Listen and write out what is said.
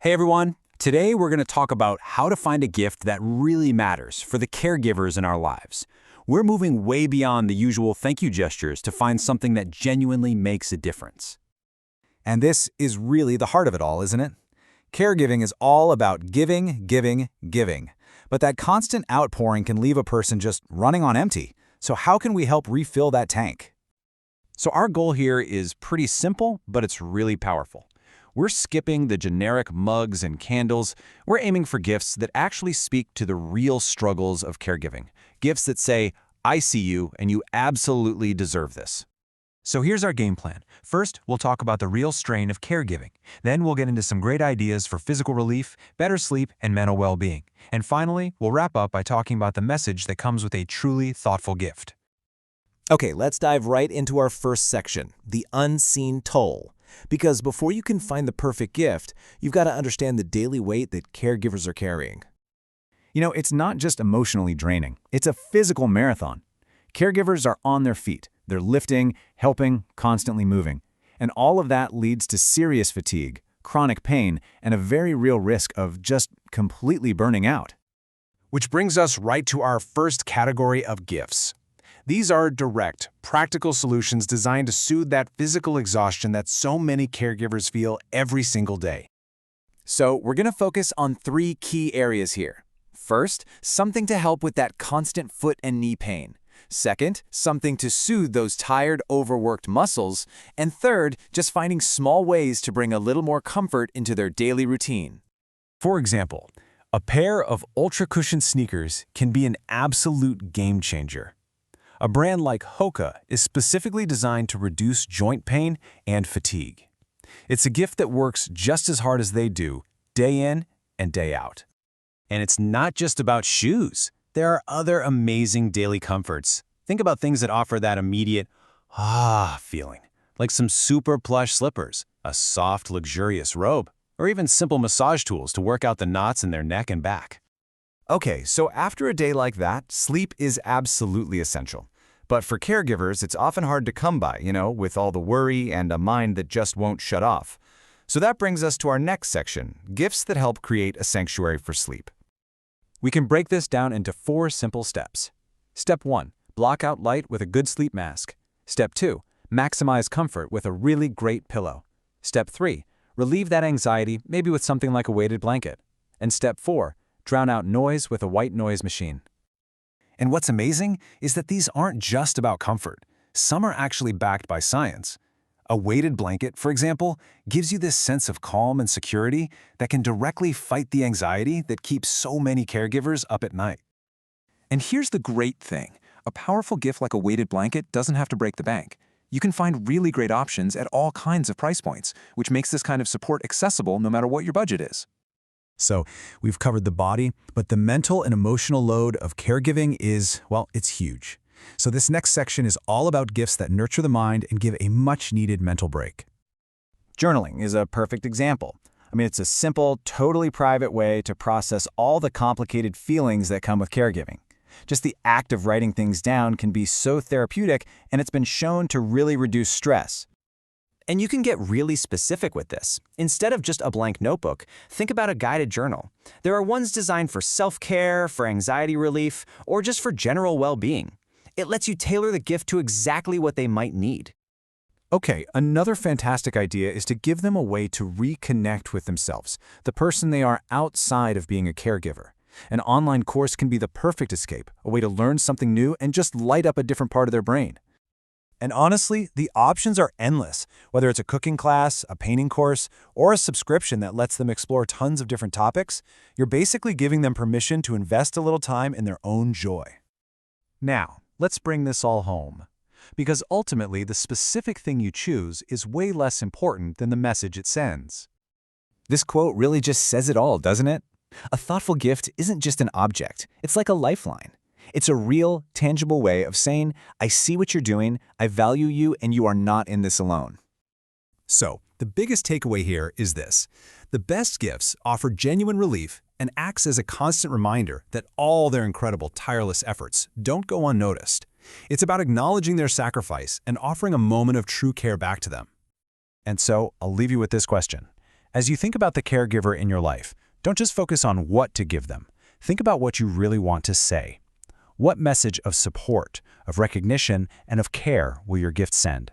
Hey everyone, today we're going to talk about how to find a gift that really matters for the caregivers in our lives. We're moving way beyond the usual thank you gestures to find something that genuinely makes a difference. And this is really the heart of it all, isn't it? Caregiving is all about giving, giving, giving. But that constant outpouring can leave a person just running on empty. So how can we help refill that tank? So our goal here is pretty simple, but it's really powerful. We're skipping the generic mugs and candles. We're aiming for gifts that actually speak to the real struggles of caregiving. Gifts that say, I see you and you absolutely deserve this. So here's our game plan. First, we'll talk about the real strain of caregiving. Then we'll get into some great ideas for physical relief, better sleep, and mental well-being. And finally, we'll wrap up by talking about the message that comes with a truly thoughtful gift. Okay, let's dive right into our first section, the unseen toll. Because before you can find the perfect gift, you've got to understand the daily weight that caregivers are carrying. You know, it's not just emotionally draining. It's a physical marathon. Caregivers are on their feet. They're lifting, helping, constantly moving. And all of that leads to serious fatigue, chronic pain, and a very real risk of just completely burning out. Which brings us right to our first category of gifts. These are direct, practical solutions designed to soothe that physical exhaustion that so many caregivers feel every single day. So we're going to focus on 3 key areas here. First, something to help with that constant foot and knee pain. Second, something to soothe those tired, overworked muscles. And third, just finding small ways to bring a little more comfort into their daily routine. For example, a pair of ultra-cushioned sneakers can be an absolute game changer. A brand like Hoka is specifically designed to reduce joint pain and fatigue. It's a gift that works just as hard as they do, day in and day out. And it's not just about shoes. There are other amazing daily comforts. Think about things that offer that immediate feeling, like some super plush slippers, a soft, luxurious robe, or even simple massage tools to work out the knots in their neck and back. Okay, so after a day like that, sleep is absolutely essential. But for caregivers, it's often hard to come by, with all the worry and a mind that just won't shut off. So that brings us to our next section, gifts that help create a sanctuary for sleep. We can break this down into 4 simple steps. Step 1, block out light with a good sleep mask. Step 2, maximize comfort with a really great pillow. Step 3, relieve that anxiety, maybe with something like a weighted blanket. And Step 4, drown out noise with a white noise machine. And what's amazing is that these aren't just about comfort. Some are actually backed by science. A weighted blanket, for example, gives you this sense of calm and security that can directly fight the anxiety that keeps so many caregivers up at night. And here's the great thing. A powerful gift like a weighted blanket doesn't have to break the bank. You can find really great options at all kinds of price points, which makes this kind of support accessible no matter what your budget is. So we've covered the body, but the mental and emotional load of caregiving is, well, it's huge. So this next section is all about gifts that nurture the mind and give a much-needed mental break. Journaling is a perfect example. It's a simple, totally private way to process all the complicated feelings that come with caregiving. Just the act of writing things down can be so therapeutic, and it's been shown to really reduce stress. And you can get really specific with this. Instead of just a blank notebook, think about a guided journal. There are ones designed for self-care, for anxiety relief, or just for general well-being. It lets you tailor the gift to exactly what they might need. Okay, another fantastic idea is to give them a way to reconnect with themselves, the person they are outside of being a caregiver. An online course can be the perfect escape, a way to learn something new and just light up a different part of their brain. And honestly, the options are endless, whether it's a cooking class, a painting course, or a subscription that lets them explore tons of different topics. You're basically giving them permission to invest a little time in their own joy. Now, let's bring this all home. Because ultimately, the specific thing you choose is way less important than the message it sends. This quote really just says it all, doesn't it? A thoughtful gift isn't just an object. It's like a lifeline. It's a real, tangible way of saying, I see what you're doing, I value you, and you are not in this alone. So, the biggest takeaway here is this. The best gifts offer genuine relief and acts as a constant reminder that all their incredible, tireless efforts don't go unnoticed. It's about acknowledging their sacrifice and offering a moment of true care back to them. And so, I'll leave you with this question. As you think about the caregiver in your life, don't just focus on what to give them. Think about what you really want to say. What message of support, of recognition, and of care will your gift send?